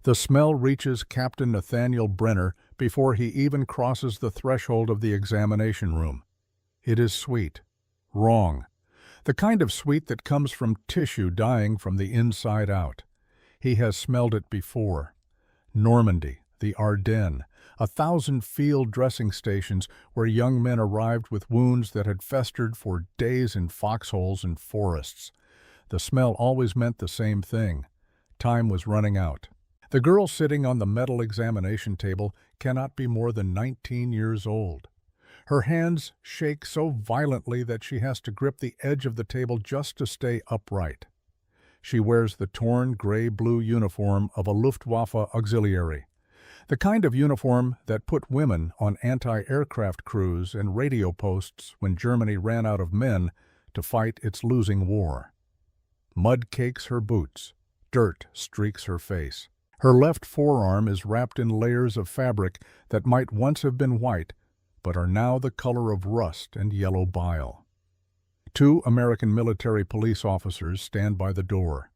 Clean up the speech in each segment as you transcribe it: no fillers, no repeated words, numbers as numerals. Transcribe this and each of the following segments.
The smell reaches Captain Nathaniel Brenner before he even crosses the threshold of the examination room. It is sweet. Wrong. The kind of sweet that comes from tissue dying from the inside out. He has smelled it before. Normandy, the Ardennes, 1,000 field dressing stations where young men arrived with wounds that had festered for days in foxholes and forests. The smell always meant the same thing. Time was running out. The girl sitting on the metal examination table cannot be more than 19 years old. Her hands shake so violently that she has to grip the edge of the table just to stay upright. She wears the torn gray-blue uniform of a Luftwaffe auxiliary, the kind of uniform that put women on anti-aircraft crews and radio posts when Germany ran out of men to fight its losing war. Mud cakes her boots. Dirt streaks her face. Her left forearm is wrapped in layers of fabric that might once have been white, but are now the color of rust and yellow bile. 2 American military police officers stand by the door.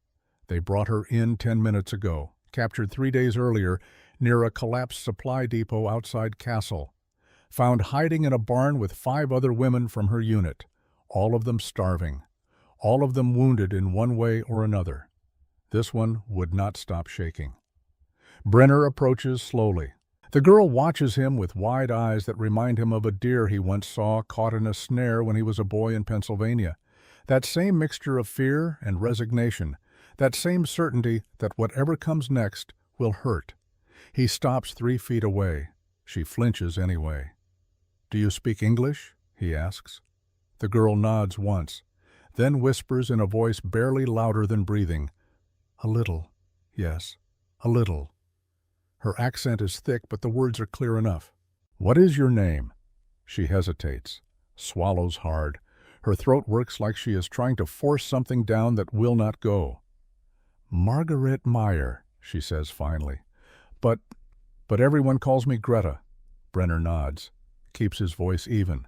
They brought her in 10 minutes ago, captured 3 days earlier near a collapsed supply depot outside Kassel, found hiding in a barn with 5 other women from her unit, all of them starving, all of them wounded in one way or another. This one would not stop shaking. Brenner approaches slowly. The girl watches him with wide eyes that remind him of a deer he once saw caught in a snare when he was a boy in Pennsylvania. That same mixture of fear and resignation, that same certainty that whatever comes next will hurt. He stops 3 feet away. She flinches anyway. "Do you speak English?" he asks. The girl nods once, then whispers in a voice barely louder than breathing, "A little, yes, a little." Her accent is thick, but the words are clear enough. "What is your name?" She hesitates, swallows hard. Her throat works like she is trying to force something down that will not go. "Margaret Meyer," she says finally. But everyone calls me Greta." Brenner nods, keeps his voice even,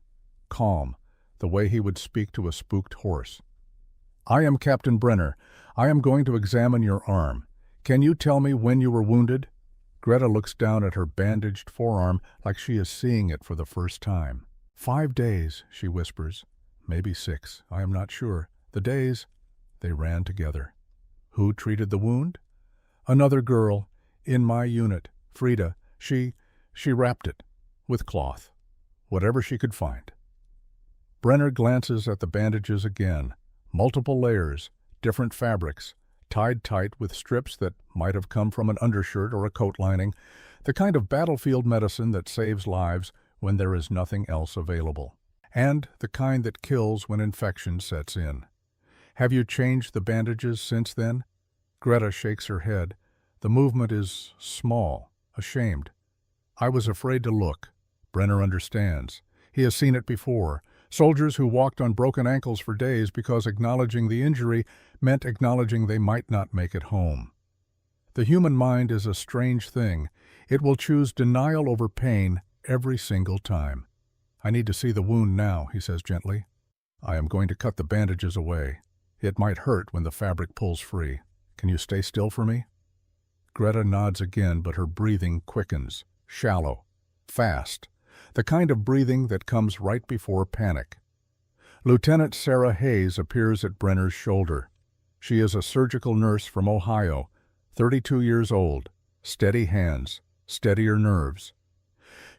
calm, the way he would speak to a spooked horse. "I am Captain Brenner. I am going to examine your arm. Can you tell me when you were wounded?" Greta looks down at her bandaged forearm like she is seeing it for the first time. 5 days, she whispers. Maybe 6, I am not sure. The days, they ran together. Who treated the wound? Another girl, in my unit, Frida. She wrapped it, with cloth, whatever she could find. Brenner glances at the bandages again. Multiple layers, different fabrics, tied tight with strips that might have come from an undershirt or a coat lining, the kind of battlefield medicine that saves lives when there is nothing else available, and the kind that kills when infection sets in. "Have you changed the bandages since then?" Greta shakes her head. The movement is small, ashamed. "I was afraid to look." Brenner understands. He has seen it before. Soldiers who walked on broken ankles for days because acknowledging the injury meant acknowledging they might not make it home. The human mind is a strange thing. It will choose denial over pain every single time. "I need to see the wound now," he says gently. "I am going to cut the bandages away. It might hurt when the fabric pulls free. Can you stay still for me?" Greta nods again, but her breathing quickens. Shallow. Fast. The kind of breathing that comes right before panic. Lieutenant Sarah Hayes appears at Brenner's shoulder. She is a surgical nurse from Ohio, 32 years old, steady hands, steadier nerves.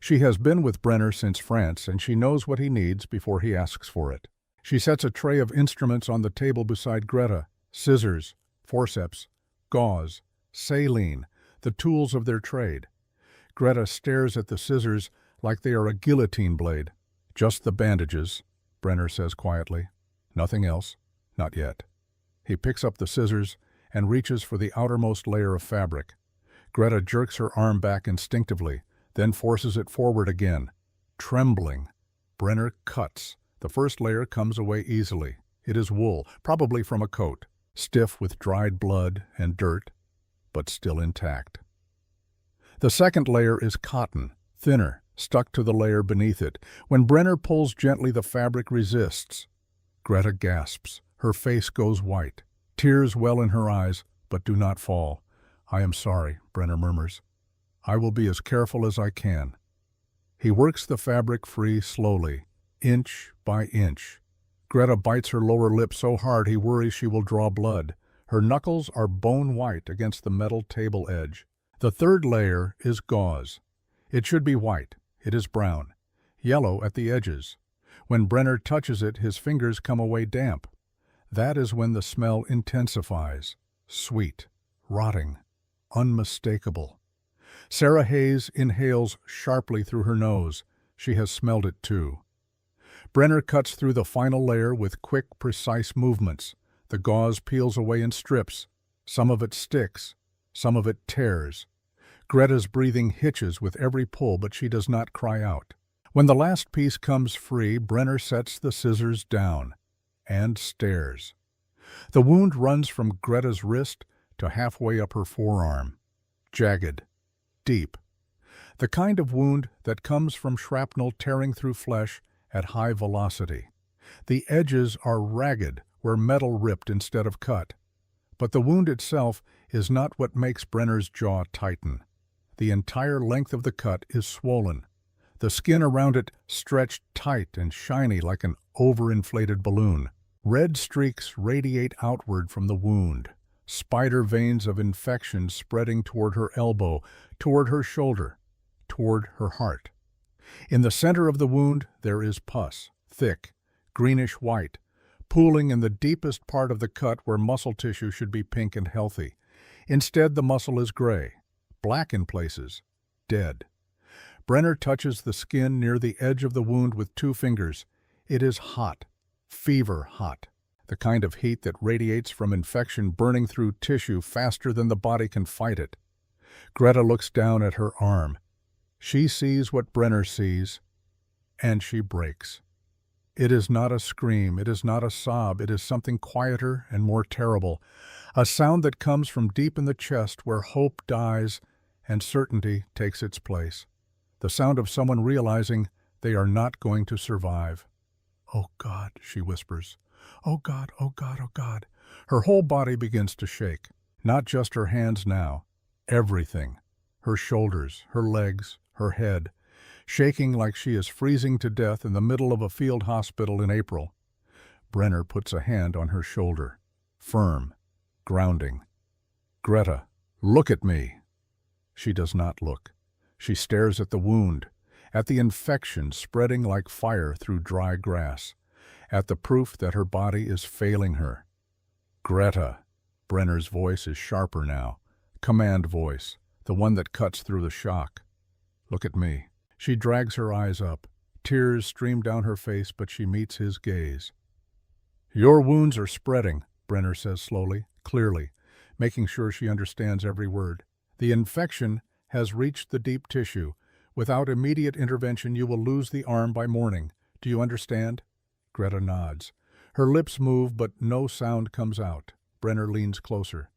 She has been with Brenner since France, and she knows what he needs before he asks for it. She sets a tray of instruments on the table beside Greta: scissors, forceps, gauze, saline, the tools of their trade. Greta stares at the scissors like they are a guillotine blade. "Just the bandages," Brenner says quietly. "Nothing else. Not yet." He picks up the scissors and reaches for the outermost layer of fabric. Greta jerks her arm back instinctively, then forces it forward again. Trembling, Brenner cuts. The first layer comes away easily. It is wool, probably from a coat, stiff with dried blood and dirt, but still intact. The second layer is cotton, thinner, stuck to the layer beneath it. When Brenner pulls gently, the fabric resists. Greta gasps. Her face goes white. Tears well in her eyes, but do not fall. "I am sorry," Brenner murmurs. "I will be as careful as I can." He works the fabric free slowly, inch by inch. Greta bites her lower lip so hard he worries she will draw blood. Her knuckles are bone white against the metal table edge. The third layer is gauze. It should be white. It is brown. Yellow at the edges. When Brenner touches it, his fingers come away damp. That is when the smell intensifies. Sweet, rotting, unmistakable. Sarah Hayes inhales sharply through her nose. She has smelled it too. Brenner cuts through the final layer with quick, precise movements. The gauze peels away in strips. Some of it sticks. Some of it tears. Greta's breathing hitches with every pull, but she does not cry out. When the last piece comes free, Brenner sets the scissors down and stares. The wound runs from Greta's wrist to halfway up her forearm. Jagged. Deep. The kind of wound that comes from shrapnel tearing through flesh at high velocity. The edges are ragged where metal ripped instead of cut. But the wound itself is not what makes Brenner's jaw tighten. The entire length of the cut is swollen. The skin around it stretched tight and shiny like an overinflated balloon. Red streaks radiate outward from the wound. Spider veins of infection spreading toward her elbow, toward her shoulder, toward her heart. In the center of the wound there is pus, thick, greenish-white, pooling in the deepest part of the cut where muscle tissue should be pink and healthy. Instead, the muscle is gray, black in places, dead. Brenner touches the skin near the edge of the wound with 2 fingers. It is hot, fever hot, the kind of heat that radiates from infection burning through tissue faster than the body can fight it. Greta looks down at her arm. She sees what Brenner sees, and she breaks. It is not a scream, it is not a sob, it is something quieter and more terrible, a sound that comes from deep in the chest where hope dies and certainty takes its place. The sound of someone realizing they are not going to survive. "Oh God," she whispers. "Oh God, oh God, oh God." Her whole body begins to shake, not just her hands now, everything. Her shoulders, her legs, her head, shaking like she is freezing to death in the middle of a field hospital in April. Brenner puts a hand on her shoulder, firm, grounding. "Greta, look at me." She does not look. She stares at the wound, at the infection spreading like fire through dry grass, at the proof that her body is failing her. "Greta." Brenner's voice is sharper now, command voice, the one that cuts through the shock. "Look at me." She drags her eyes up. Tears stream down her face, but she meets his gaze. "Your wounds are spreading," Brenner says slowly, clearly, making sure she understands every word. "The infection has reached the deep tissue. Without immediate intervention, you will lose the arm by morning. Do you understand?" Greta nods. Her lips move, but no sound comes out. Brenner leans closer.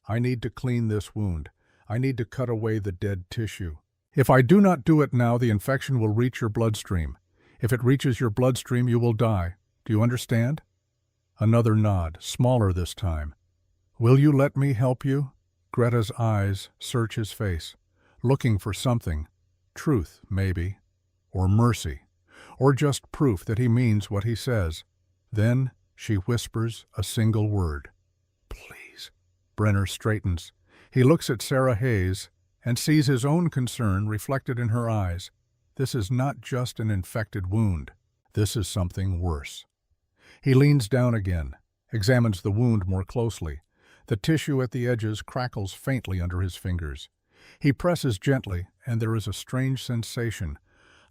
"I need to clean this wound. I need to cut away the dead tissue. If I do not do it now, the infection will reach your bloodstream. If it reaches your bloodstream, you will die. Do you understand?" Another nod, smaller this time. "Will you let me help you?" Greta's eyes search his face, looking for something. Truth, maybe. Or mercy. Or just proof that he means what he says. Then she whispers a single word. "Please." Brenner straightens. He looks at Sarah Hayes and sees his own concern reflected in her eyes. This is not just an infected wound. This is something worse. He leans down again, examines the wound more closely. The tissue at the edges crackles faintly under his fingers. He presses gently, and there is a strange sensation,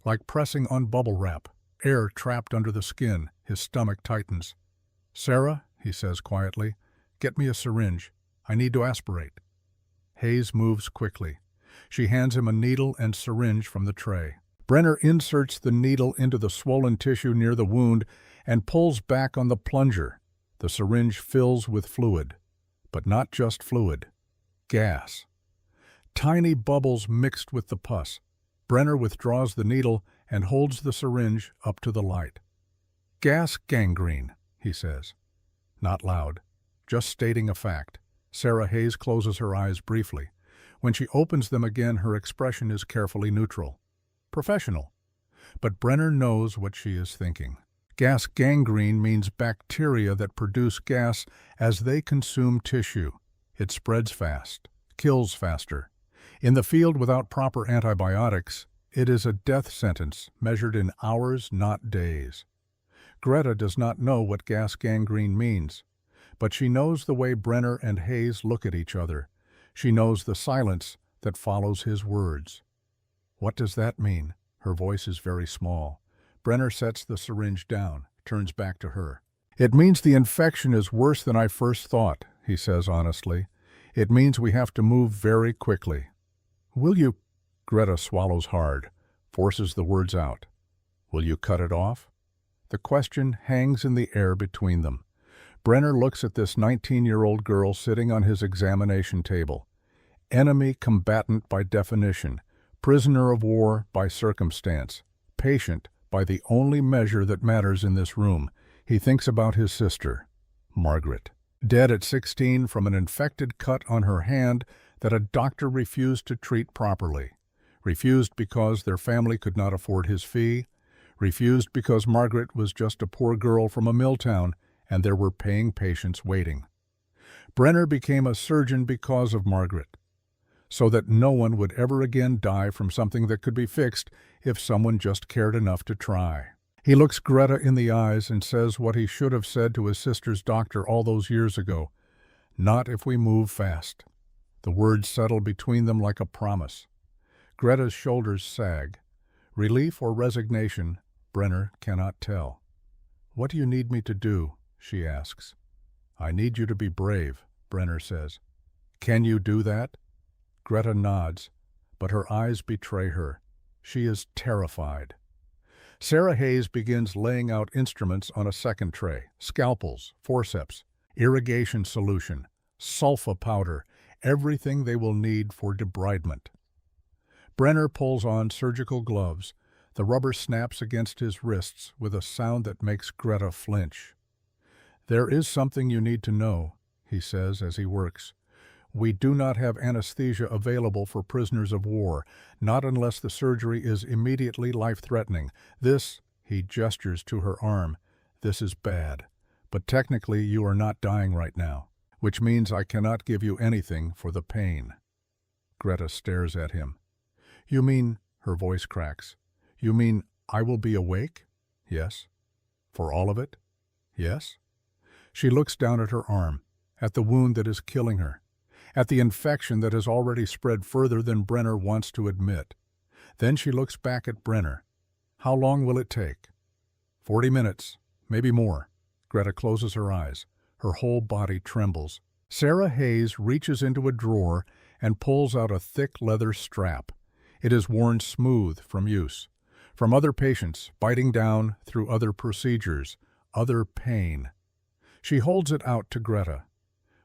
like pressing on bubble wrap, air trapped under the skin. His stomach tightens. "Sarah," he says quietly, "get me a syringe. I need to aspirate." Hayes moves quickly. She hands him a needle and syringe from the tray. Brenner inserts the needle into the swollen tissue near the wound and pulls back on the plunger. The syringe fills with fluid. But not just fluid. Gas. Tiny bubbles mixed with the pus. Brenner withdraws the needle and holds the syringe up to the light. "Gas gangrene," he says. Not loud, just stating a fact. Sarah Hayes closes her eyes briefly. When she opens them again, her expression is carefully neutral. Professional. But Brenner knows what she is thinking. Gas gangrene means bacteria that produce gas as they consume tissue. It spreads fast, kills faster. In the field without proper antibiotics, it is a death sentence measured in hours, not days. Greta does not know what gas gangrene means, but she knows the way Brenner and Hayes look at each other. She knows the silence that follows his words. What does that mean? Her voice is very small. Brenner sets the syringe down, turns back to her. It means the infection is worse than I first thought, he says honestly. It means we have to move very quickly. Will you? Greta swallows hard, forces the words out. Will you cut it off? The question hangs in the air between them. Brenner looks at this 19-year-old girl sitting on his examination table. Enemy combatant by definition, prisoner of war by circumstance, patient by the only measure that matters in this room. He thinks about his sister, Margaret, dead at 16 from an infected cut on her hand that a doctor refused to treat properly. Refused because their family could not afford his fee. Refused because Margaret was just a poor girl from a mill town and there were paying patients waiting. Brenner became a surgeon because of Margaret, so that no one would ever again die from something that could be fixed if someone just cared enough to try. He looks Greta in the eyes and says what he should have said to his sister's doctor all those years ago. Not if we move fast. The words settle between them like a promise. Greta's shoulders sag. Relief or resignation, Brenner cannot tell. What do you need me to do? She asks. I need you to be brave, Brenner says. Can you do that? Greta nods, but her eyes betray her. She is terrified. Sarah Hayes begins laying out instruments on a second tray. Scalpels, forceps, irrigation solution, sulfa powder, everything they will need for debridement. Brenner pulls on surgical gloves. The rubber snaps against his wrists with a sound that makes Greta flinch. There is something you need to know, he says as he works. We do not have anesthesia available for prisoners of war, not unless the surgery is immediately life-threatening. This, he gestures to her arm, this is bad. But technically you are not dying right now, which means I cannot give you anything for the pain. Greta stares at him. You mean, her voice cracks, you mean I will be awake? Yes. For all of it? Yes. She looks down at her arm, at the wound that is killing her, at the infection that has already spread further than Brenner wants to admit. Then she looks back at Brenner. How long will it take? 40 minutes, maybe more. Greta closes her eyes. Her whole body trembles. Sarah Hayes reaches into a drawer and pulls out a thick leather strap. It is worn smooth from use. From other patients, biting down through other procedures, other pain. She holds it out to Greta.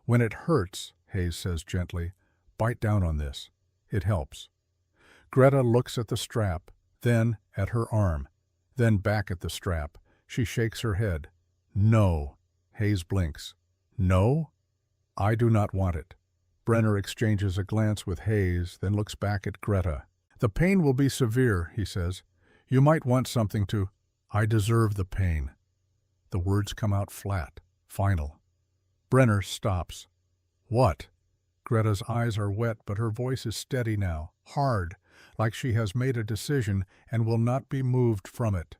When it hurts, Hayes says gently, bite down on this. It helps. Greta looks at the strap, then at her arm, then back at the strap. She shakes her head. No. Hayes blinks. No? I do not want it. Brenner exchanges a glance with Hayes, then looks back at Greta. The pain will be severe, he says. You might want something to... I deserve the pain. The words come out flat, final. Brenner stops. What? Greta's eyes are wet, but her voice is steady now, hard, like she has made a decision and will not be moved from it.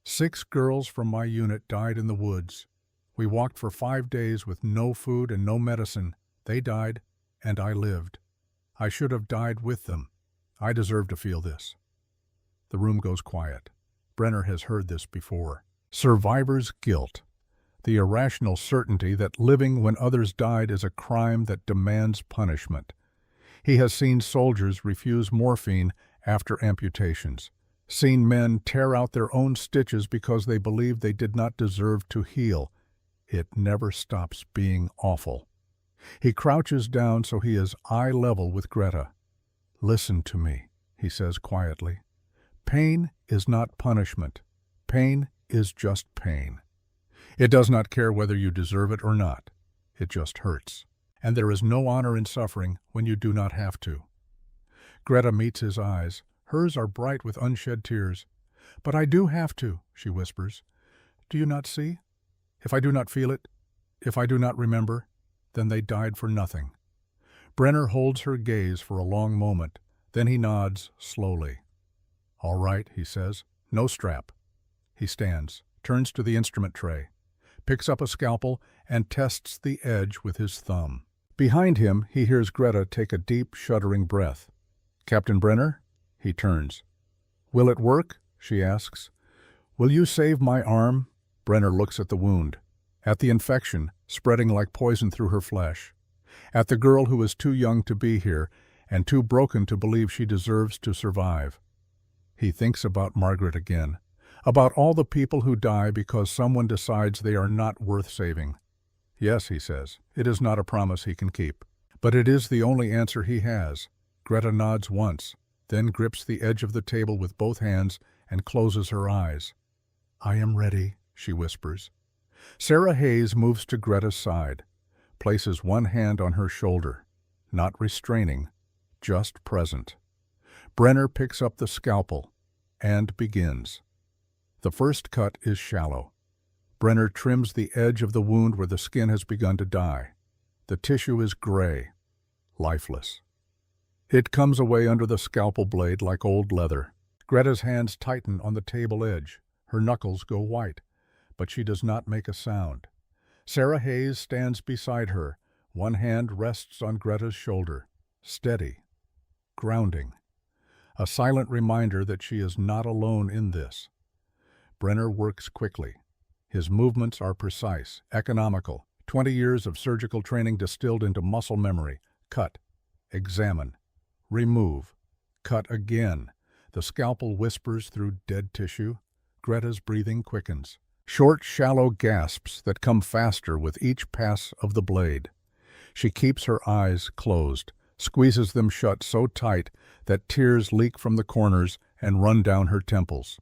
6 girls from my unit died in the woods. We walked for 5 days with no food and no medicine. They died, and I lived. I should have died with them. I deserve to feel this. The room goes quiet. Brenner has heard this before. Survivor's guilt. The irrational certainty that living when others died is a crime that demands punishment. He has seen soldiers refuse morphine after amputations, seen men tear out their own stitches because they believed they did not deserve to heal. It never stops being awful. He crouches down so he is eye level with Greta. Listen to me, he says quietly. Pain is not punishment. Pain is just pain. It does not care whether you deserve it or not. It just hurts. and there is no honor in suffering when you do not have to. Greta meets his eyes. Hers are bright with unshed tears. "But I do have to," she whispers. "Do you not see? If I do not feel it, if I do not remember, then they died for nothing." Brenner holds her gaze for a long moment. Then he nods slowly. "All right," he says. "No strap." He stands, turns to the instrument tray, picks up a scalpel, and tests the edge with his thumb. Behind him, he hears Greta take a deep, shuddering breath. "Captain Brenner?" He turns. "Will it work?" she asks. "Will you save my arm?" Brenner looks at the wound, at the infection spreading like poison through her flesh, at the girl who is too young to be here and too broken to believe she deserves to survive. He thinks about Margaret again, about all the people who die because someone decides they are not worth saving. "Yes," he says, "it is not a promise he can keep. But it is the only answer he has." Greta nods once, then grips the edge of the table with both hands and closes her eyes. "I am ready," she whispers. Sarah Hayes moves to Greta's side, places one hand on her shoulder, not restraining, just present. Brenner picks up the scalpel and begins. The first cut is shallow. Brenner trims the edge of the wound where the skin has begun to die. The tissue is gray, lifeless. It comes away under the scalpel blade like old leather. Greta's hands tighten on the table edge. Her knuckles go white, but she does not make a sound. Sarah Hayes stands beside her. One hand rests on Greta's shoulder, steady, grounding. A silent reminder that she is not alone in this. Brenner works quickly. His movements are precise, economical. 20 years of surgical training distilled into muscle memory. Cut, examine, remove, cut again. The scalpel whispers through dead tissue. Greta's breathing quickens. Short, shallow gasps that come faster with each pass of the blade. She keeps her eyes closed, squeezes them shut so tight that tears leak from the corners and run down her temples.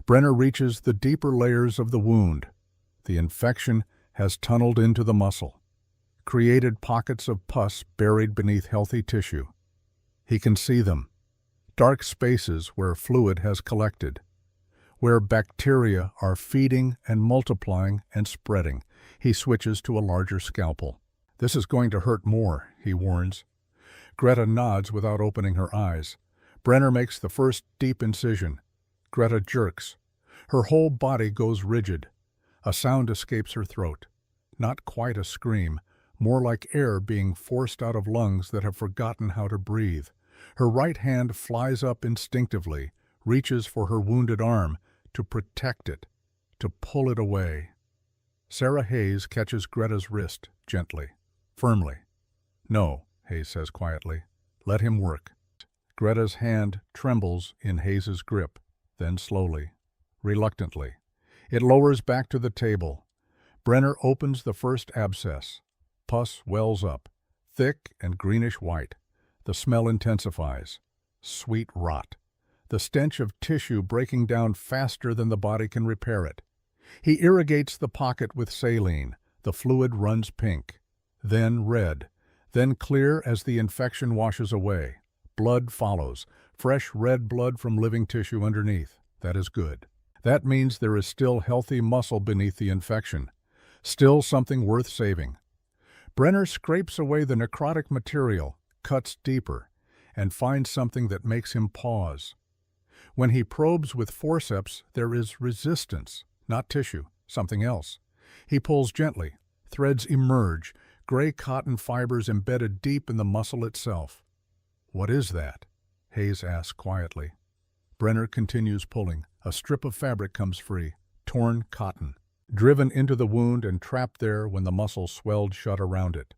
Brenner reaches the deeper layers of the wound. The infection has tunneled into the muscle, created pockets of pus buried beneath healthy tissue. He can see them, dark spaces where fluid has collected, where bacteria are feeding and multiplying and spreading. He switches to a larger scalpel. "This is going to hurt more," he warns. Greta nods without opening her eyes. Brenner makes the first deep incision. Greta jerks. Her whole body goes rigid. A sound escapes her throat. Not quite a scream, more like air being forced out of lungs that have forgotten how to breathe. Her right hand flies up instinctively, reaches for her wounded arm, to protect it, to pull it away. Sarah Hayes catches Greta's wrist gently, firmly. "No," Hayes says quietly. "Let him work." Greta's hand trembles in Hayes's grip, then slowly, reluctantly. It lowers back to the table. Brenner opens the first abscess. Pus wells up, thick and greenish white. The smell intensifies. Sweet rot. The stench of tissue breaking down faster than the body can repair it. He irrigates the pocket with saline. The fluid runs pink, then red, then clear as the infection washes away. Blood follows, fresh red blood from living tissue underneath. That is good. That means there is still healthy muscle beneath the infection, still something worth saving. Brenner scrapes away the necrotic material, cuts deeper, and finds something that makes him pause. When he probes with forceps, there is resistance, not tissue, something else. He pulls gently. Threads emerge, gray cotton fibers embedded deep in the muscle itself. "What is that?" Hayes asks quietly. Brenner continues pulling. A strip of fabric comes free, torn cotton, driven into the wound and trapped there when the muscle swelled shut around it.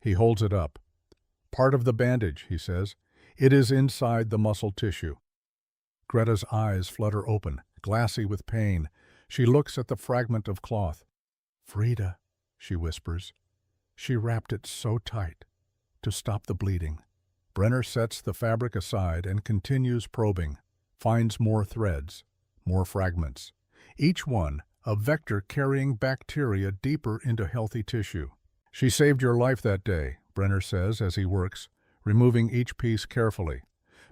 He holds it up. "Part of the bandage," he says. "It is inside the muscle tissue." Greta's eyes flutter open, glassy with pain. She looks at the fragment of cloth. "Frida," she whispers. "She wrapped it so tight to stop the bleeding." Brenner sets the fabric aside and continues probing, finds more threads, more fragments. Each one a vector carrying bacteria deeper into healthy tissue. She saved your life that day, Brenner says as he works, removing each piece carefully.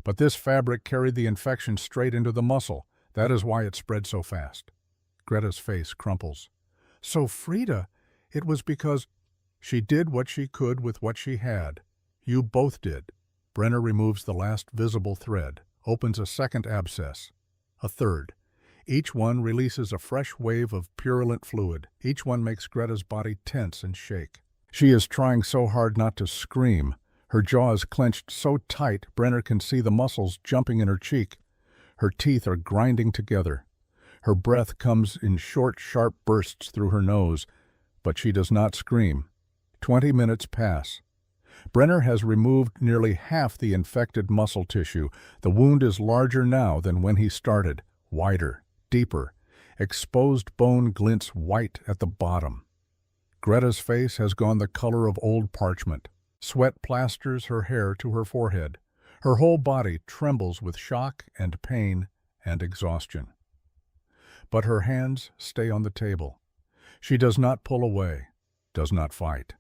But this fabric carried the infection straight into the muscle. That is why it spread so fast. Greta's face crumples. So Frida, it was because she did what she could with what she had. You both did. Brenner removes the last visible thread, opens a second abscess, a third. Each one releases a fresh wave of purulent fluid. Each one makes Greta's body tense and shake. She is trying so hard not to scream. Her jaws clenched so tight Brenner can see the muscles jumping in her cheek. Her teeth are grinding together. Her breath comes in short, sharp bursts through her nose, but she does not scream. 20 minutes pass. Brenner has removed nearly half the infected muscle tissue. The wound is larger now than when he started, wider, deeper. Exposed bone glints white at the bottom. Greta's face has gone the color of old parchment. Sweat plasters her hair to her forehead. Her whole body trembles with shock and pain and exhaustion. But her hands stay on the table. She does not pull away, does not fight.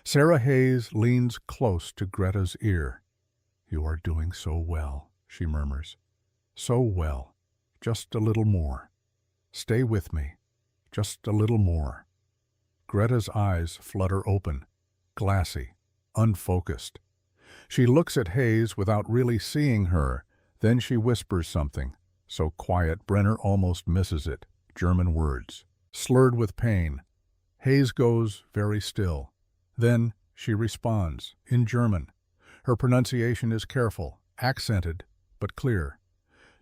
Sarah Hayes leans close to Greta's ear. "You are doing so well," she murmurs. "So well. Just a little more. Stay with me. Just a little more." Greta's eyes flutter open, glassy, unfocused. She looks at Hayes without really seeing her. Then she whispers something, so quiet Brenner almost misses it. German words, slurred with pain. Hayes goes very still. Then she responds, in German. Her pronunciation is careful, accented, but clear.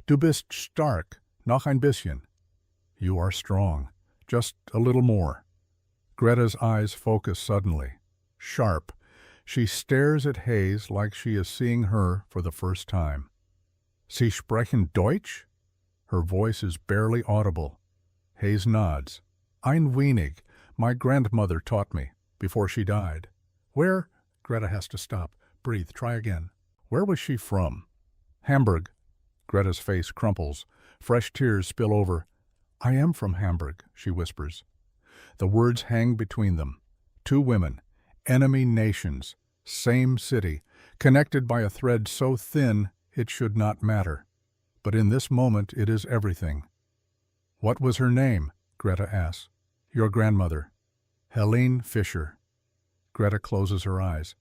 "Du bist stark, noch ein bisschen." You are strong, just a little more. Greta's eyes focus suddenly, sharp. She stares at Hayes like she is seeing her for the first time. "Sie sprechen Deutsch?" Her voice is barely audible. Hayes nods. "Ein wenig. My grandmother taught me, before she died." "Where?" Greta has to stop. Breathe, try again. "Where was she from?" "Hamburg." Greta's face crumples. Fresh tears spill over. "I am from Hamburg," she whispers. The words hang between them. Two women, enemy nations, same city, connected by a thread so thin it should not matter. But in this moment it is everything. "What was her name?" Greta asks. "Your grandmother." "Helene Fischer." Greta closes her eyes.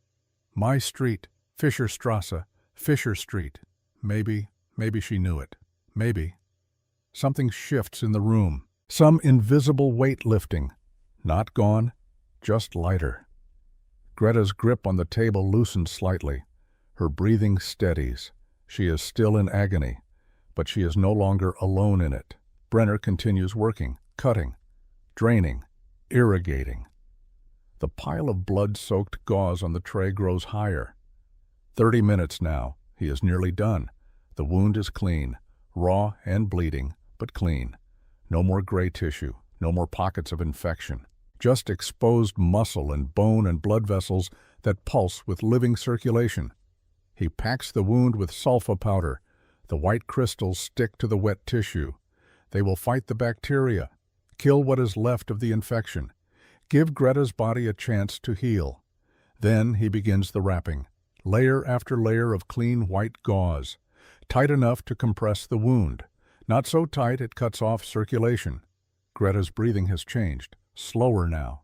"My street, Fischerstrasse, Fischer Street." Maybe she knew it. Maybe. Something shifts in the room. Some invisible weight lifting. Not gone, just lighter. Greta's grip on the table loosens slightly. Her breathing steadies. She is still in agony, but she is no longer alone in it. Brenner continues working, cutting, draining, irrigating. The pile of blood-soaked gauze on the tray grows higher. 30 minutes now. He is nearly done. The wound is clean, raw and bleeding, but clean. No more gray tissue, no more pockets of infection. Just exposed muscle and bone and blood vessels that pulse with living circulation. He packs the wound with sulfa powder. The white crystals stick to the wet tissue. They will fight the bacteria, kill what is left of the infection, give Greta's body a chance to heal. Then he begins the wrapping, layer after layer of clean white gauze, tight enough to compress the wound, not so tight it cuts off circulation. Greta's breathing has changed, slower now,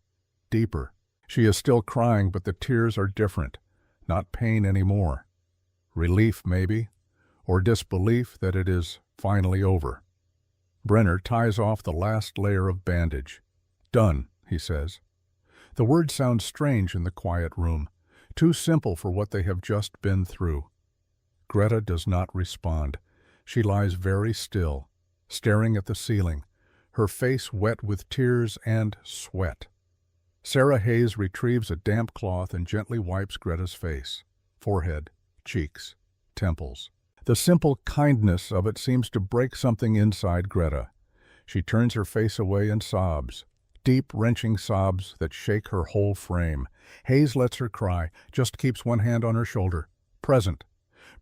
deeper. She is still crying, but the tears are different, not pain anymore. Relief, maybe, or disbelief that it is finally over. Brenner ties off the last layer of bandage. "Done," he says. The word sounds strange in the quiet room, too simple for what they have just been through. Greta does not respond. She lies very still, staring at the ceiling, her face wet with tears and sweat. Sarah Hayes retrieves a damp cloth and gently wipes Greta's face, forehead, cheeks, temples. The simple kindness of it seems to break something inside Greta. She turns her face away and sobs, deep, wrenching sobs that shake her whole frame. Hayes lets her cry, just keeps one hand on her shoulder. Present.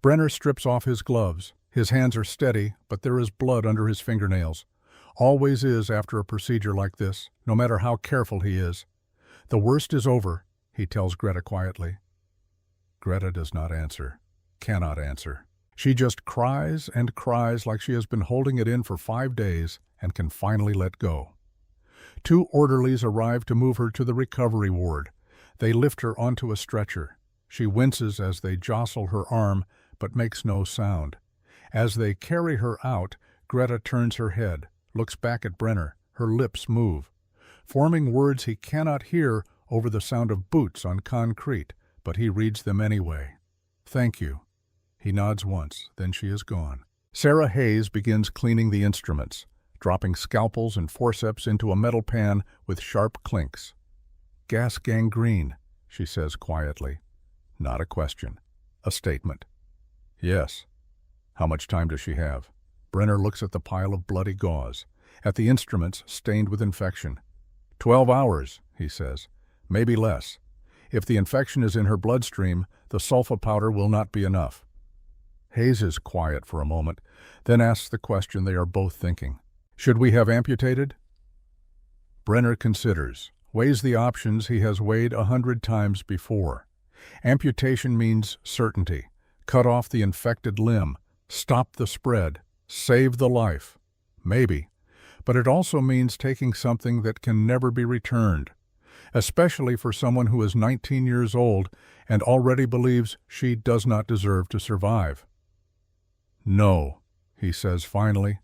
Brenner strips off his gloves. His hands are steady, but there is blood under his fingernails. Always is after a procedure like this, no matter how careful he is. "The worst is over," he tells Greta quietly. Greta does not answer, cannot answer. She just cries and cries like she has been holding it in for 5 days and can finally let go. 2 orderlies arrive to move her to the recovery ward. They lift her onto a stretcher. She winces as they jostle her arm, but makes no sound. As they carry her out, Greta turns her head, looks back at Brenner. Her lips move, forming words he cannot hear over the sound of boots on concrete, but he reads them anyway. "Thank you." He nods once, then she is gone. Sarah Hayes begins cleaning the instruments, dropping scalpels and forceps into a metal pan with sharp clinks. "Gas gangrene," she says quietly. Not a question, a statement. "Yes." "How much time does she have?" Brenner looks at the pile of bloody gauze, at the instruments stained with infection. 12 hours, he says. Maybe less. If the infection is in her bloodstream, the sulfa powder will not be enough. Hayes is quiet for a moment, then asks the question they are both thinking. "Should we have amputated?" Brenner considers, weighs the options he has weighed 100 times before. Amputation means certainty. Cut off the infected limb, stop the spread, save the life. Maybe. But it also means taking something that can never be returned, especially for someone who is 19 years old and already believes she does not deserve to survive. "No," he says finally.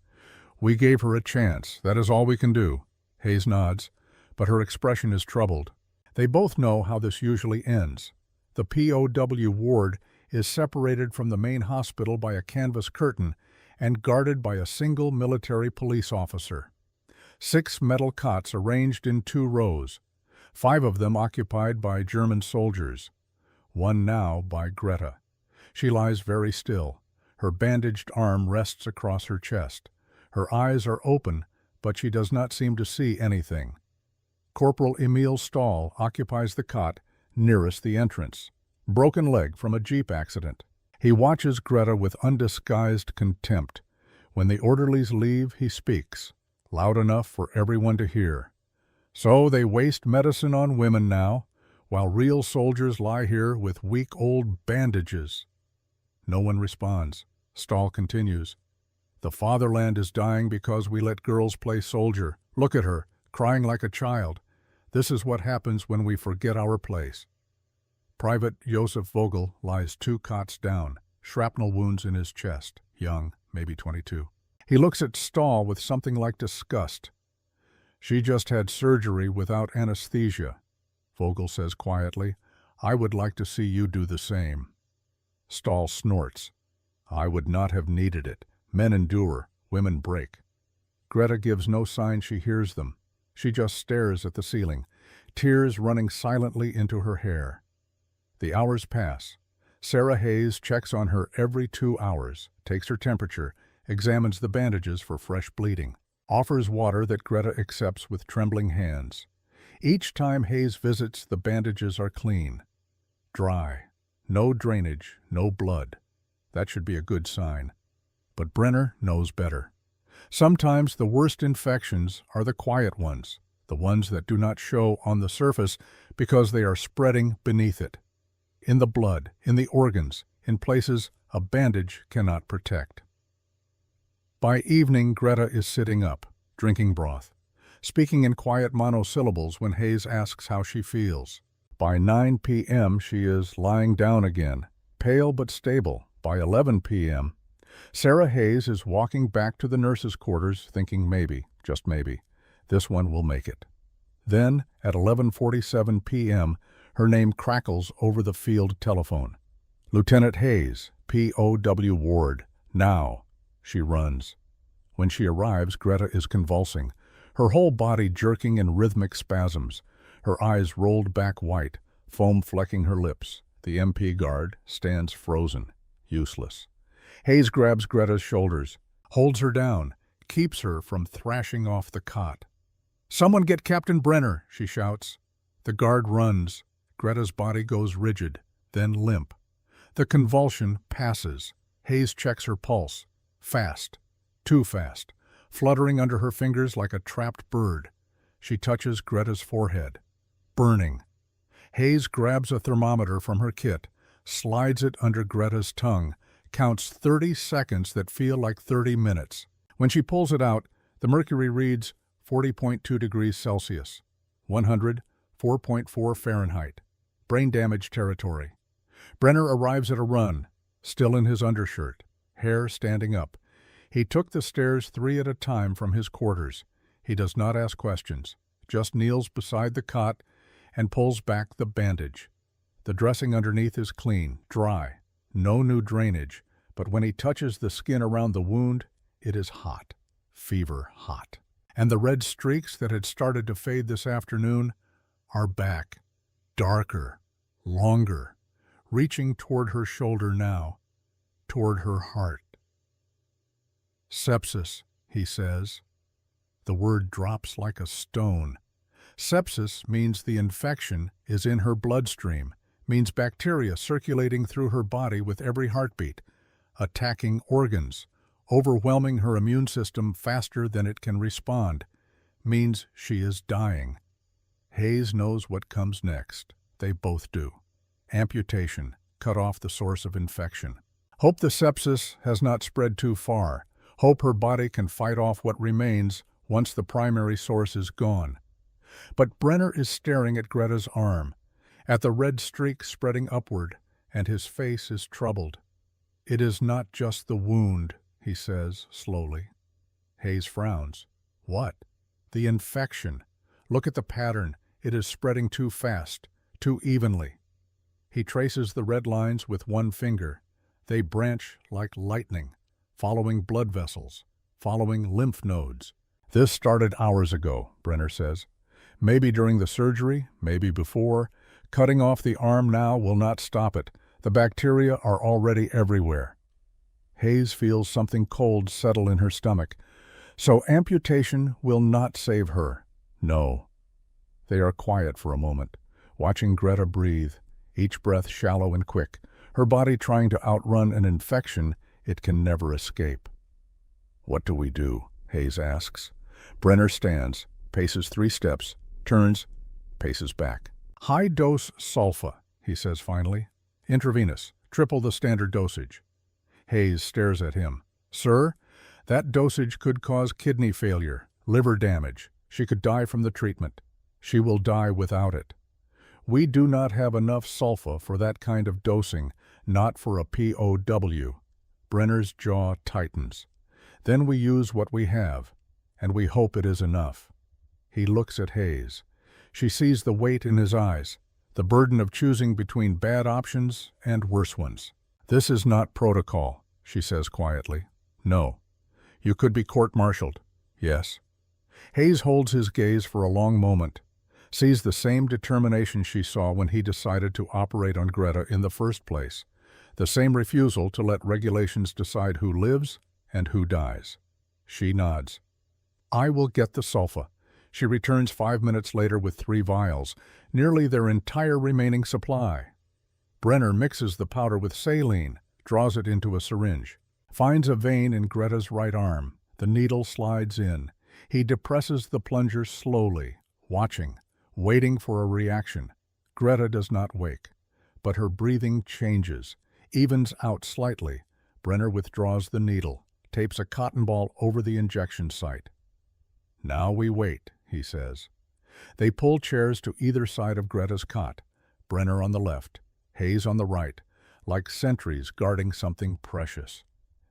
"We gave her a chance. That is all we can do." Hayes nods, but her expression is troubled. They both know how this usually ends. The POW ward is separated from the main hospital by a canvas curtain and guarded by a single military police officer. 6 metal cots arranged in 2 rows, 5 of them occupied by German soldiers, 1 now by Greta. She lies very still. Her bandaged arm rests across her chest. Her eyes are open, but she does not seem to see anything. Corporal Emil Stahl occupies the cot nearest the entrance. Broken leg from a Jeep accident. He watches Greta with undisguised contempt. When the orderlies leave, he speaks, loud enough for everyone to hear. "So they waste medicine on women now, while real soldiers lie here with weak old bandages." No one responds. Stahl continues. "The fatherland is dying because we let girls play soldier. Look at her, crying like a child. This is what happens when we forget our place." Private Joseph Vogel lies 2 cots down, shrapnel wounds in his chest, young, maybe 22. He looks at Stahl with something like disgust. "She just had surgery without anesthesia," Vogel says quietly. "I would like to see you do the same." Stahl snorts. "I would not have needed it. Men endure, women break." Greta gives no sign she hears them. She just stares at the ceiling, tears running silently into her hair. The hours pass. Sarah Hayes checks on her every 2 hours, takes her temperature, examines the bandages for fresh bleeding, offers water that Greta accepts with trembling hands. Each time Hayes visits, the bandages are clean, dry, no drainage, no blood. That should be a good sign. But Brenner knows better. Sometimes the worst infections are the quiet ones, the ones that do not show on the surface because they are spreading beneath it. In the blood, in the organs, in places a bandage cannot protect. By evening, Greta is sitting up, drinking broth, speaking in quiet monosyllables when Hayes asks how she feels. By 9 p.m. she is lying down again, pale but stable. By 11 p.m., Sarah Hayes is walking back to the nurses' quarters thinking maybe, just maybe, this one will make it. Then, at 11:47 p.m., her name crackles over the field telephone. "Lieutenant Hayes, POW Ward, now." She runs. When she arrives, Greta is convulsing, her whole body jerking in rhythmic spasms, her eyes rolled back white, foam flecking her lips. The MP guard stands frozen, useless. Hayes grabs Greta's shoulders, holds her down, keeps her from thrashing off the cot. "Someone get Captain Brenner," she shouts. The guard runs. Greta's body goes rigid, then limp. The convulsion passes. Hayes checks her pulse. Fast. Too fast. Fluttering under her fingers like a trapped bird. She touches Greta's forehead. burning. Hayes grabs a thermometer from her kit, slides it under Greta's tongue, counts 30 seconds that feel like 30 minutes. When she pulls it out, the mercury reads 40.2 degrees Celsius, 104.4 Fahrenheit. Brain damage territory. Brenner arrives at a run, still in his undershirt, hair standing up. He took the stairs 3 at a time from his quarters. He does not ask questions, just kneels beside the cot and pulls back the bandage. The dressing underneath is clean, dry, no new drainage, but when he touches the skin around the wound, it is hot, fever hot. And the red streaks that had started to fade this afternoon are back, darker, longer, reaching toward her shoulder now, toward her heart. Sepsis, he says. The word drops like a stone. Sepsis means the infection is in her bloodstream, means bacteria circulating through her body with every heartbeat, attacking organs, overwhelming her immune system faster than it can respond, means she is dying. Hayes knows what comes next. They both do. Amputation, cut off the source of infection. Hope the sepsis has not spread too far. Hope her body can fight off what remains once the primary source is gone. But Brenner is staring at Greta's arm, at the red streak spreading upward, and his face is troubled. It is not just the wound, he says slowly. Hayes frowns. What? The infection. Look at the pattern. It is spreading too fast, too evenly. He traces the red lines with one finger. They branch like lightning, following blood vessels, following lymph nodes. This started hours ago, Brenner says. Maybe during the surgery, maybe before. Cutting off the arm now will not stop it. The bacteria are already everywhere. Hayes feels something cold settle in her stomach. So amputation will not save her. No. They are quiet for a moment, watching Greta breathe, each breath shallow and quick, her body trying to outrun an infection it can never escape. What do we do? Hayes asks. Brenner stands, paces 3 steps, turns, paces back. High-dose sulfa, he says finally. Intravenous, triple the standard dosage. Hayes stares at him. Sir, that dosage could cause kidney failure, liver damage. She could die from the treatment. She will die without it. We do not have enough sulfa for that kind of dosing, not for a POW. Brenner's jaw tightens. Then we use what we have, and we hope it is enough. He looks at Hayes. She sees the weight in his eyes, the burden of choosing between bad options and worse ones. This is not protocol, she says quietly. No. You could be court-martialed. Yes. Hayes holds his gaze for a long moment, sees the same determination she saw when he decided to operate on Greta in the first place, the same refusal to let regulations decide who lives and who dies. She nods. I will get the sulfa. She returns 5 minutes later with 3 vials, nearly their entire remaining supply. Brenner mixes the powder with saline, draws it into a syringe, finds a vein in Greta's right arm. The needle slides in. He depresses the plunger slowly, watching, waiting for a reaction. Greta does not wake, but her breathing changes, evens out slightly. Brenner withdraws the needle, tapes a cotton ball over the injection site. Now we wait, he says. They pull chairs to either side of Greta's cot, Brenner on the left, Hayes on the right, like sentries guarding something precious.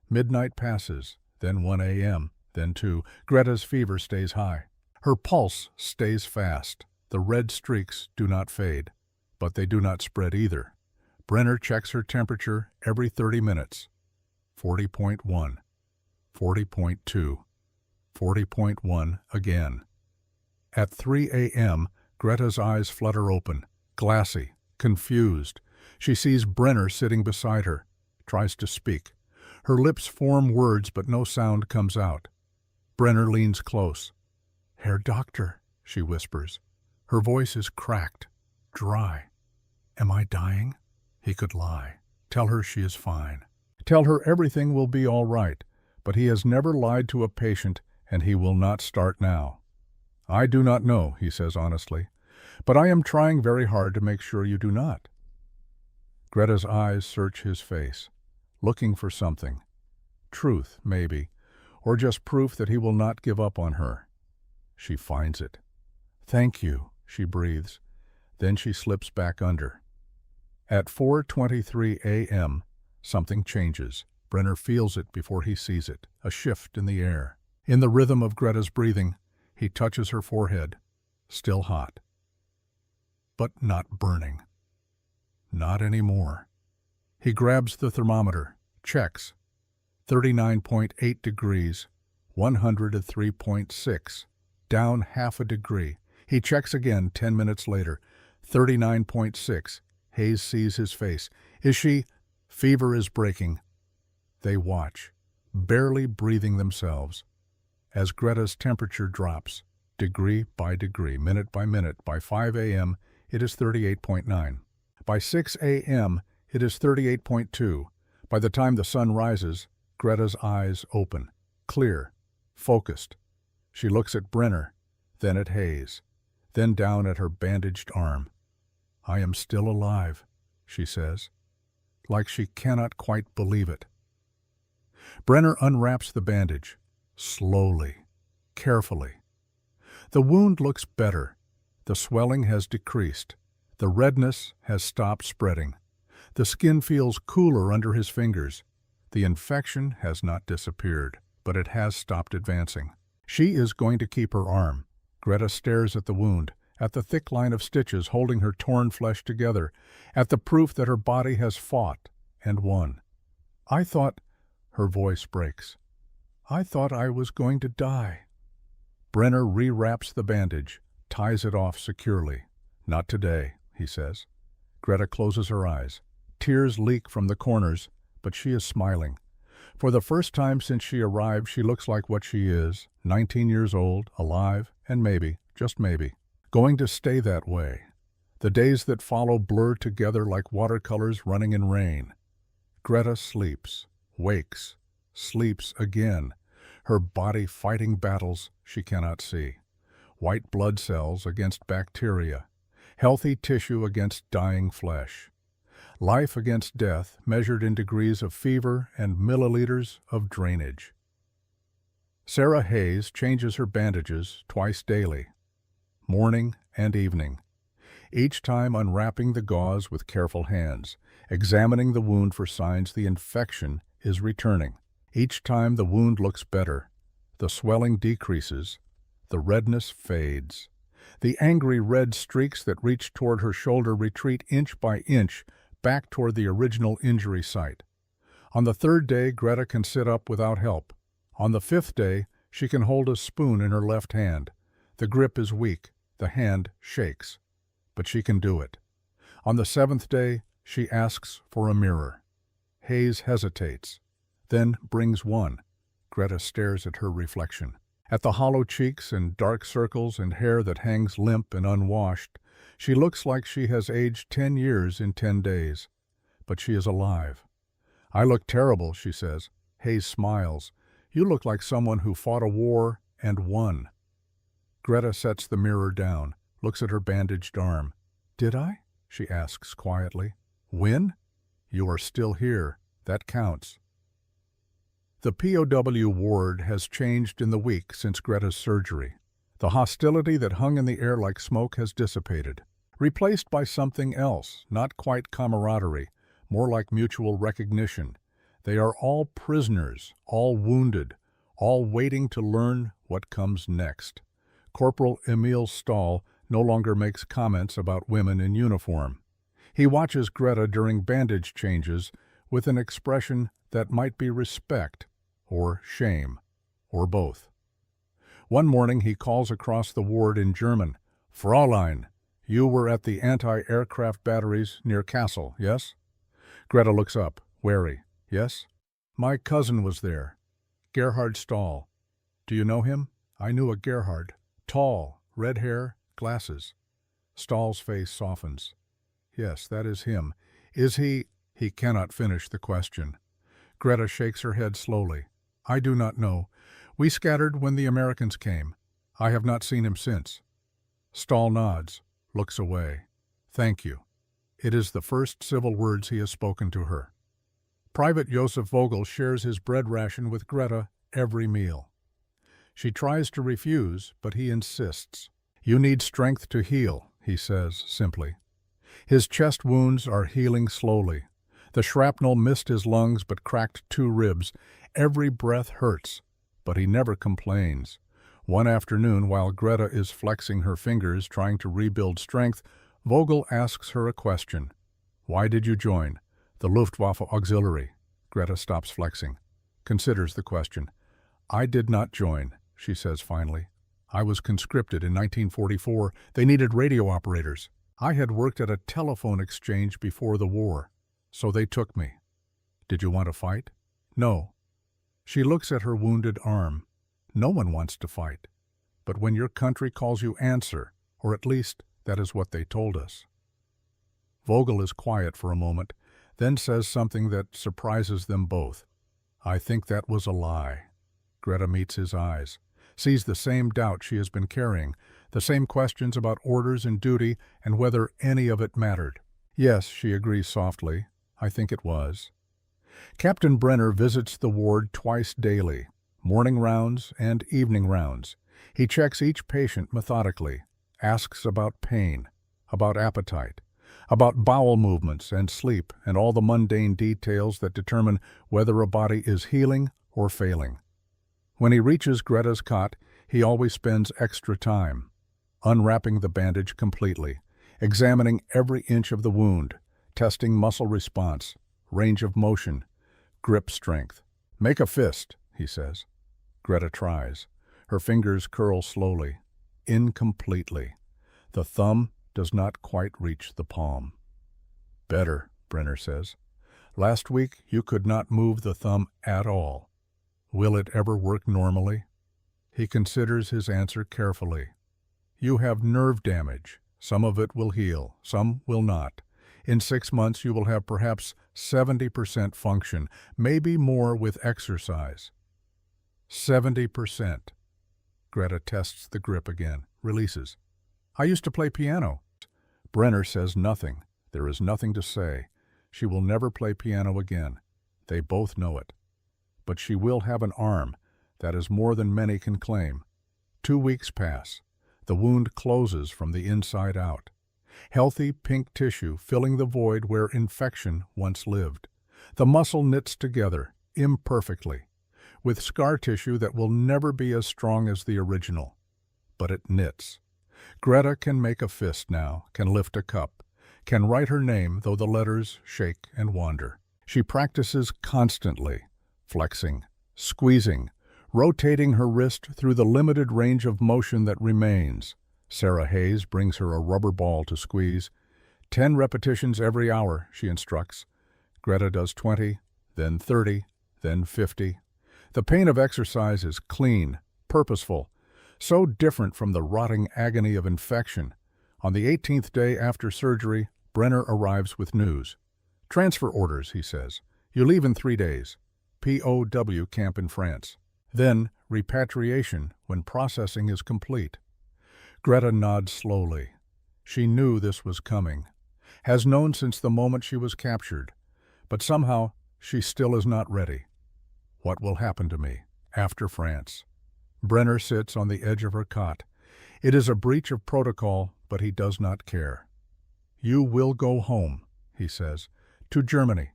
Midnight passes, then 1 a.m., then 2. Greta's fever stays high. Her pulse stays fast. The red streaks do not fade, but they do not spread either. Brenner checks her temperature every 30 minutes. 40.1, 40.2, 40.1 again. At 3 a.m., Greta's eyes flutter open, glassy, confused. She sees Brenner sitting beside her, tries to speak. Her lips form words, but no sound comes out. Brenner leans close. Herr Doctor, she whispers. Her voice is cracked, dry. Am I dying? He could lie. Tell her she is fine. Tell her everything will be all right, but he has never lied to a patient, and he will not start now. I do not know, he says honestly, But I am trying very hard to make sure you do not. Greta's eyes search his face, looking for something. Truth, maybe, or just proof that he will not give up on her. She finds it. Thank you, she breathes. Then she slips back under. At 4:23 a.m., something changes. Brenner feels it before he sees it, a shift in the air. In the rhythm of Greta's breathing, he touches her forehead, still hot. But not burning. Not anymore. He grabs the thermometer, checks. 39.8 degrees, 103.6, down half a degree. He checks again 10 minutes later, 39.6. Hayes sees his face. Is she? Fever is breaking. They watch, barely breathing themselves. As Greta's temperature drops, degree by degree, minute by minute, by 5 a.m., it is 38.9. By 6 a.m., it is 38.2. By the time the sun rises, Greta's eyes open, clear, focused. She looks at Brenner, then at Hayes, then down at her bandaged arm. I am still alive, she says, like she cannot quite believe it. Brenner unwraps the bandage, slowly, carefully. The wound looks better. The swelling has decreased. The redness has stopped spreading. The skin feels cooler under his fingers. The infection has not disappeared, but it has stopped advancing. She is going to keep her arm. Greta stares at the wound, at the thick line of stitches holding her torn flesh together, at the proof that her body has fought and won. I thought, her voice breaks, I thought I was going to die. Brenner rewraps the bandage, ties it off securely. Not today, he says. Greta closes her eyes. Tears leak from the corners, but she is smiling. For the first time since she arrived, she looks like what she is, 19 years old, alive, and maybe, just maybe, going to stay that way. The days that follow blur together like watercolors running in rain. Greta sleeps, wakes, sleeps again, her body fighting battles she cannot see. White blood cells against bacteria, healthy tissue against dying flesh. Life against death measured in degrees of fever and milliliters of drainage. Sarah Hayes changes her bandages twice daily, morning and evening, each time unwrapping the gauze with careful hands, examining the wound for signs the infection is returning. Each time the wound looks better, the swelling decreases, the redness fades. The angry red streaks that reach toward her shoulder retreat inch by inch back toward the original injury site. On the third day, Greta can sit up without help. On the fifth day, she can hold a spoon in her left hand. The grip is weak, the hand shakes, but she can do it. On the seventh day, she asks for a mirror. Hayes hesitates, then brings one. Greta stares at her reflection. At the hollow cheeks and dark circles and hair that hangs limp and unwashed, she looks like she has aged 10 years in 10 days. But she is alive. I look terrible, she says. Hayes smiles. You look like someone who fought a war and won. Greta sets the mirror down, looks at her bandaged arm. Did I? She asks quietly. Win? You are still here. That counts. The POW ward has changed in the week since Greta's surgery. The hostility that hung in the air like smoke has dissipated, replaced by something else, not quite camaraderie, more like mutual recognition. They are all prisoners, all wounded, all waiting to learn what comes next. Corporal Emil Stahl no longer makes comments about women in uniform. He watches Greta during bandage changes with an expression that might be respect or shame, or both. One morning he calls across the ward in German, Fräulein, you were at the anti-aircraft batteries near Kassel, yes? Greta looks up, wary. Yes? My cousin was there. Gerhard Stahl. Do you know him? I knew a Gerhard. Tall, red hair, glasses. Stahl's face softens. Yes, that is him. Is he? He cannot finish the question. Greta shakes her head slowly. I do not know. We scattered when the Americans came. I have not seen him since. Stahl nods. looks away. Thank you. It is the first civil words he has spoken to her. Private Josef Vogel shares his bread ration with Greta every meal. She tries to refuse, but he insists. You need strength to heal, he says simply. His chest wounds are healing slowly. The shrapnel missed his lungs but cracked 2 ribs. Every breath hurts, but he never complains. One afternoon, while Greta is flexing her fingers trying to rebuild strength, Vogel asks her a question. Why did you join? The Luftwaffe Auxiliary. Greta stops flexing, considers the question. I did not join, she says finally. I was conscripted in 1944. They needed radio operators. I had worked at a telephone exchange before the war, so they took me. Did you want to fight? No. She looks at her wounded arm. No one wants to fight. But when your country calls you, answer, or at least that is what they told us. Vogel is quiet for a moment, then says something that surprises them both. I think that was a lie. Greta meets his eyes, sees the same doubt she has been carrying, the same questions about orders and duty and whether any of it mattered. Yes, she agrees softly. I think it was. Captain Brenner visits the ward twice daily, morning rounds and evening rounds. He checks each patient methodically, asks about pain, about appetite, about bowel movements and sleep and all the mundane details that determine whether a body is healing or failing. When he reaches Greta's cot, he always spends extra time, unwrapping the bandage completely, examining every inch of the wound, testing muscle response, range of motion, grip strength. Make a fist, he says. Greta tries. Her fingers curl slowly, incompletely. The thumb does not quite reach the palm. Better, Brenner says. Last week you could not move the thumb at all. Will it ever work normally? He considers his answer carefully. You have nerve damage. Some of it will heal, some will not. In 6 months you will have perhaps 70% function, maybe more with exercise. 70%. Greta tests the grip again, releases. I used to play piano. Brenner says nothing. There is nothing to say. She will never play piano again. They both know it. But she will have an arm. That is more than many can claim. 2 weeks pass. The wound closes from the inside out. Healthy pink tissue filling the void where infection once lived. The muscle knits together, imperfectly, with scar tissue that will never be as strong as the original. But it knits. Greta can make a fist now, can lift a cup, can write her name though the letters shake and wander. She practices constantly, flexing, squeezing, rotating her wrist through the limited range of motion that remains. Sarah Hayes brings her a rubber ball to squeeze. 10 repetitions every hour, she instructs. Greta does 20, then 30, then 50. The pain of exercise is clean, purposeful, so different from the rotting agony of infection. On the 18th day after surgery, Brenner arrives with news. Transfer orders, he says. You leave in 3 days. POW camp in France. Then repatriation when processing is complete. Greta nods slowly. She knew this was coming, has known since the moment she was captured, but somehow she still is not ready. What will happen to me after France? Brenner sits on the edge of her cot. It is a breach of protocol, but he does not care. You will go home, he says, to Germany,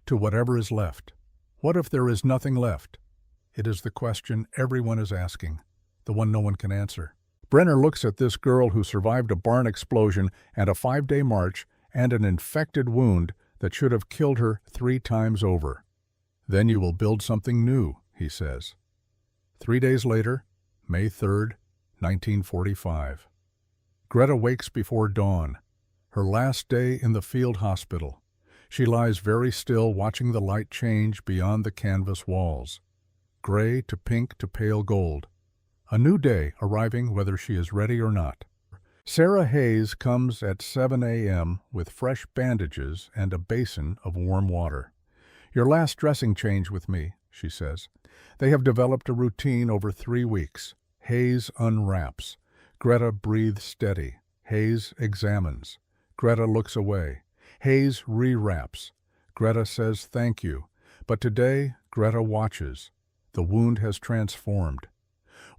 to whatever is left. What if there is nothing left? It is the question everyone is asking, the one no one can answer. Brenner looks at this girl who survived a barn explosion and a 5-day march and an infected wound that should have killed her 3 times over. Then you will build something new, he says. 3 days later, May 3rd, 1945. Greta wakes before dawn, her last day in the field hospital. She lies very still, watching the light change beyond the canvas walls. Gray to pink to pale gold. A new day arriving whether she is ready or not. Sarah Hayes comes at 7 a.m. with fresh bandages and a basin of warm water. Your last dressing change with me, she says. They have developed a routine over 3 weeks. Hayes unwraps. Greta breathes steady. Hayes examines. Greta looks away. Hayes rewraps. Greta says thank you. But today, Greta watches. The wound has transformed.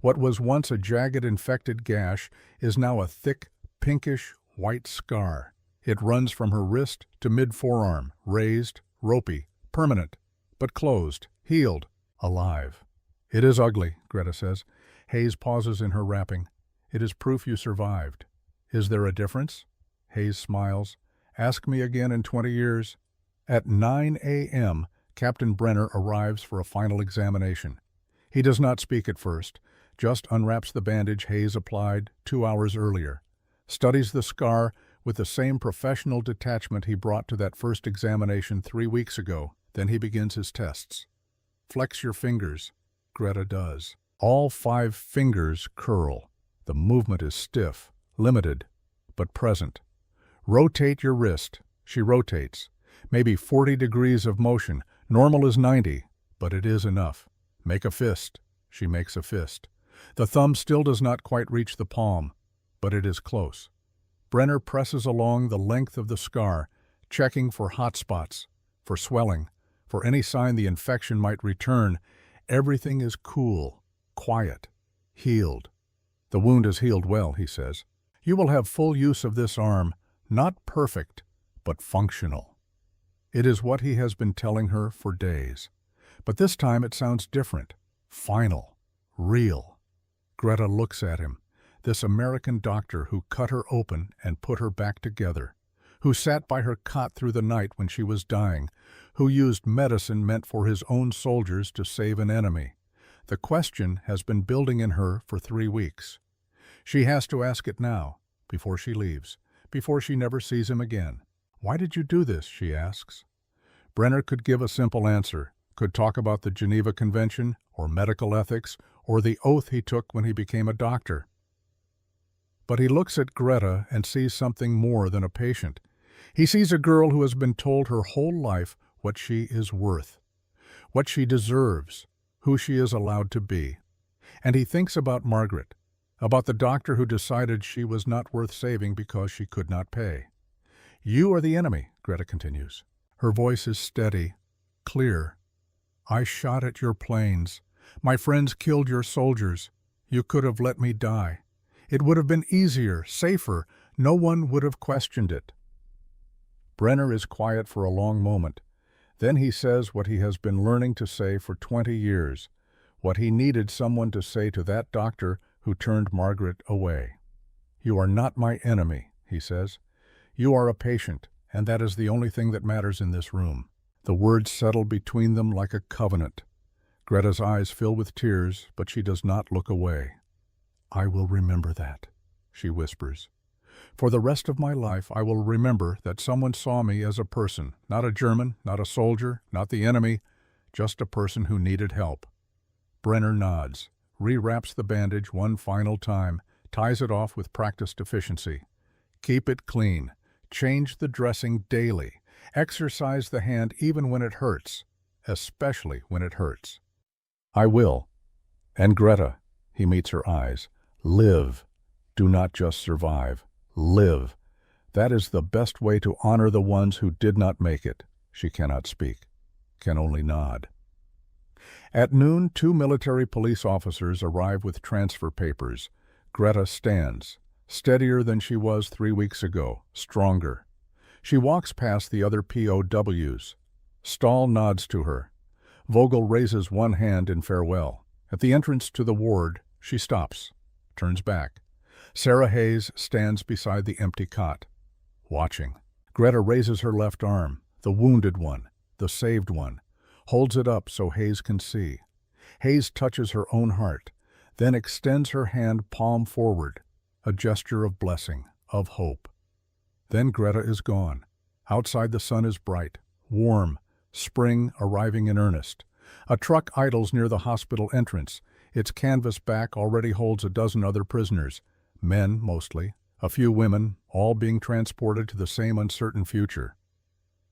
What was once a jagged infected gash is now a thick, pinkish, white scar. It runs from her wrist to mid-forearm, raised, ropey, permanent, but closed, healed, alive. It is ugly, Greta says. Hayes pauses in her wrapping. It is proof you survived. Is there a difference? Hayes smiles. Ask me again in 20 years. At 9 a.m., Captain Brenner arrives for a final examination. He does not speak at first, just unwraps the bandage Hayes applied 2 hours earlier, studies the scar with the same professional detachment he brought to that first examination 3 weeks ago. Then he begins his tests. Flex your fingers. Greta does. All 5 fingers curl. The movement is stiff, limited, but present. Rotate your wrist. She rotates. Maybe 40 degrees of motion. Normal is 90, but it is enough. Make a fist. She makes a fist. The thumb still does not quite reach the palm, but it is close. Brenner presses along the length of the scar, checking for hot spots, for swelling, for any sign the infection might return. Everything is cool, quiet, healed. The wound is healed well, he says. You will have full use of this arm, not perfect, but functional. It is what he has been telling her for days. But this time it sounds different, final, real. Greta looks at him, this American doctor who cut her open and put her back together, who sat by her cot through the night when she was dying, who used medicine meant for his own soldiers to save an enemy. The question has been building in her for 3 weeks. She has to ask it now, before she leaves, before she never sees him again. Why did you do this, she asks. Brenner could give a simple answer, could talk about the Geneva Convention, or medical ethics, or the oath he took when he became a doctor. But he looks at Greta and sees something more than a patient. He sees a girl who has been told her whole life what she is worth, what she deserves, who she is allowed to be. And he thinks about Margaret, about the doctor who decided she was not worth saving because she could not pay. You are the enemy, Greta continues. Her voice is steady, clear. I shot at your planes. My friends killed your soldiers. You could have let me die. It would have been easier, safer. No one would have questioned it. Brenner is quiet for a long moment. Then he says what he has been learning to say for 20 years, what he needed someone to say to that doctor who turned Margaret away. You are not my enemy, he says. You are a patient, and that is the only thing that matters in this room. The words settle between them like a covenant. Greta's eyes fill with tears, but she does not look away. I will remember that, she whispers. For the rest of my life, I will remember that someone saw me as a person, not a German, not a soldier, not the enemy, just a person who needed help. Brenner nods, rewraps the bandage one final time, ties it off with practiced efficiency. Keep it clean. Change the dressing daily. Exercise the hand even when it hurts, especially when it hurts. I will. And Greta, he meets her eyes, live. Do not just survive. Live. That is the best way to honor the ones who did not make it. She cannot speak, can only nod. At noon, 2 military police officers arrive with transfer papers. Greta stands, steadier than she was 3 weeks ago, stronger. She walks past the other POWs. Stahl nods to her. Vogel raises one hand in farewell. At the entrance to the ward, she stops, turns back. Sarah Hayes stands beside the empty cot, watching. Greta raises her left arm, the wounded one, the saved one, holds it up so Hayes can see. Hayes touches her own heart, then extends her hand palm forward, a gesture of blessing, of hope. Then Greta is gone. Outside the sun is bright, warm, spring arriving in earnest. A truck idles near the hospital entrance. Its canvas back already holds a dozen other prisoners, men mostly, a few women, all being transported to the same uncertain future.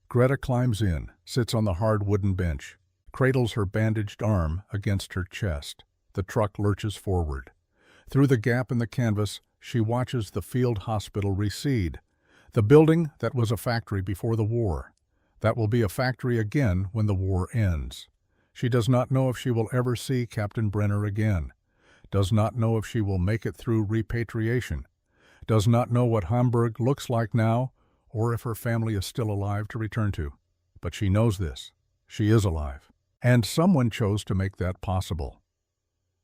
Greta climbs in, sits on the hard wooden bench, cradles her bandaged arm against her chest. The truck lurches forward. Through the gap in the canvas, she watches the field hospital recede, the building that was a factory before the war, that will be a factory again when the war ends. She does not know if she will ever see Captain Brenner again, does not know if she will make it through repatriation, does not know what Hamburg looks like now or if her family is still alive to return to. But she knows this. She is alive. And someone chose to make that possible.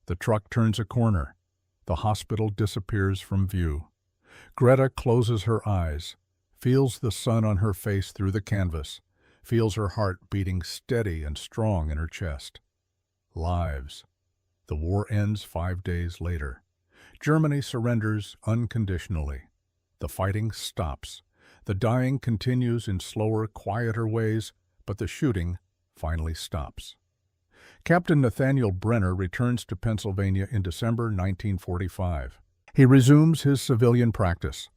The truck turns a corner. The hospital disappears from view. Greta closes her eyes, feels the sun on her face through the canvas, feels her heart beating steady and strong in her chest. Lives. The war ends 5 days later. Germany surrenders unconditionally. The fighting stops. The dying continues in slower, quieter ways, but the shooting finally stops. Captain Nathaniel Brenner returns to Pennsylvania in December 1945. He resumes his civilian practice,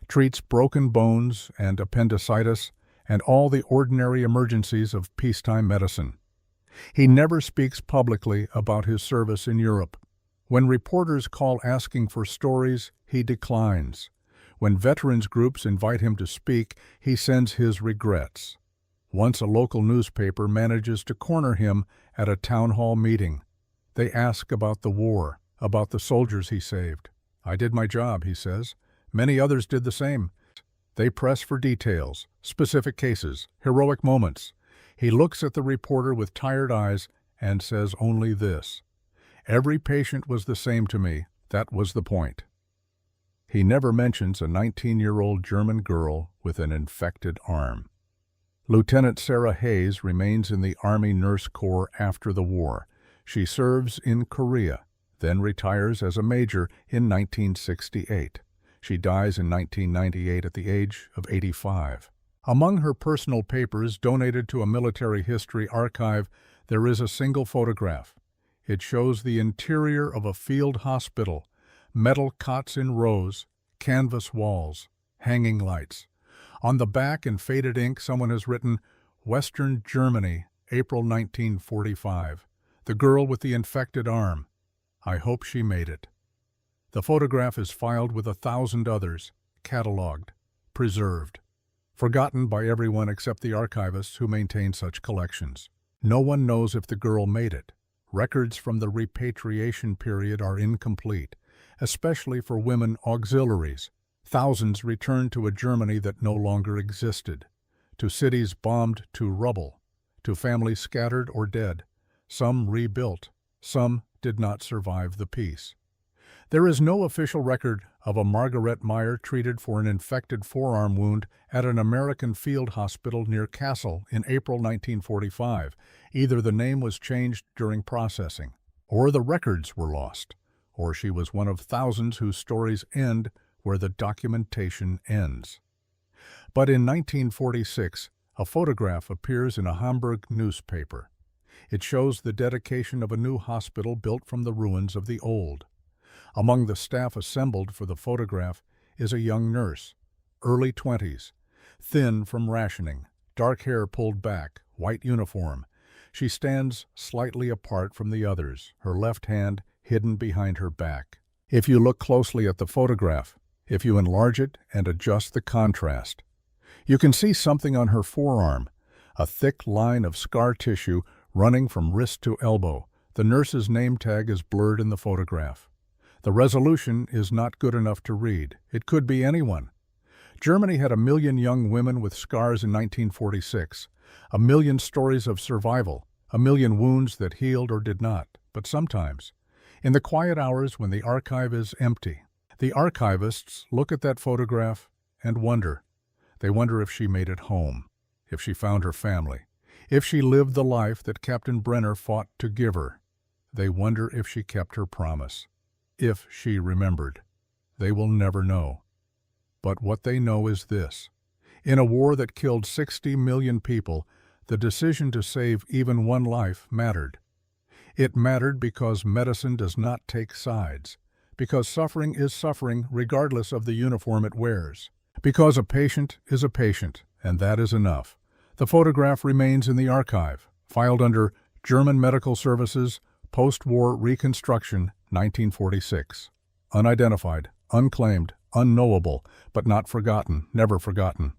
treats broken bones and appendicitis and all the ordinary emergencies of peacetime medicine. He never speaks publicly about his service in Europe. When reporters call asking for stories, he declines. When veterans groups invite him to speak, he sends his regrets. Once a local newspaper manages to corner him at a town hall meeting. They ask about the war, about the soldiers he saved. "I did my job," he says. "Many others did the same." They press for details, specific cases, heroic moments. He looks at the reporter with tired eyes and says only this: "Every patient was the same to me. That was the point." He never mentions a 19-year-old German girl with an infected arm. Lieutenant Sarah Hayes remains in the Army Nurse Corps after the war. She serves in Korea, then retires as a major in 1968. She dies in 1998 at the age of 85. Among her personal papers donated to a military history archive, there is a single photograph. It shows the interior of a field hospital, metal cots in rows, canvas walls, hanging lights. On the back in faded ink, someone has written, "Western Germany, April 1945. The girl with the infected arm. I hope she made it." The photograph is filed with 1,000 others, catalogued, preserved, forgotten by everyone except the archivists who maintain such collections. No one knows if the girl made it. Records from the repatriation period are incomplete, especially for women auxiliaries. Thousands returned to a Germany that no longer existed, to cities bombed to rubble, to families scattered or dead. Some rebuilt, some did not survive the peace. There is no official record of a Margaret Meyer treated for an infected forearm wound at an American field hospital near Kassel in April 1945. Either the name was changed during processing, or the records were lost, or she was one of thousands whose stories end where the documentation ends. But in 1946, a photograph appears in a Hamburg newspaper. It shows the dedication of a new hospital built from the ruins of the old. Among the staff assembled for the photograph is a young nurse, early 20s, thin from rationing, dark hair pulled back, white uniform. She stands slightly apart from the others, her left hand hidden behind her back. If you look closely at the photograph, if you enlarge it and adjust the contrast, you can see something on her forearm, a thick line of scar tissue running from wrist to elbow. The nurse's name tag is blurred in the photograph. The resolution is not good enough to read. It could be anyone. Germany had 1 million young women with scars in 1946, 1 million stories of survival, 1 million wounds that healed or did not. But sometimes, in the quiet hours when the archive is empty, the archivists look at that photograph and wonder. They wonder if she made it home, if she found her family, if she lived the life that Captain Brenner fought to give her. They wonder if she kept her promise, if she remembered. They will never know. But what they know is this: in a war that killed 60 million people, the decision to save even one life mattered. It mattered because medicine does not take sides, because suffering is suffering regardless of the uniform it wears, because a patient is a patient, and that is enough. The photograph remains in the archive, filed under German Medical Services, Post-War Reconstruction, 1946. Unidentified, unclaimed, unknowable, but not forgotten, never forgotten.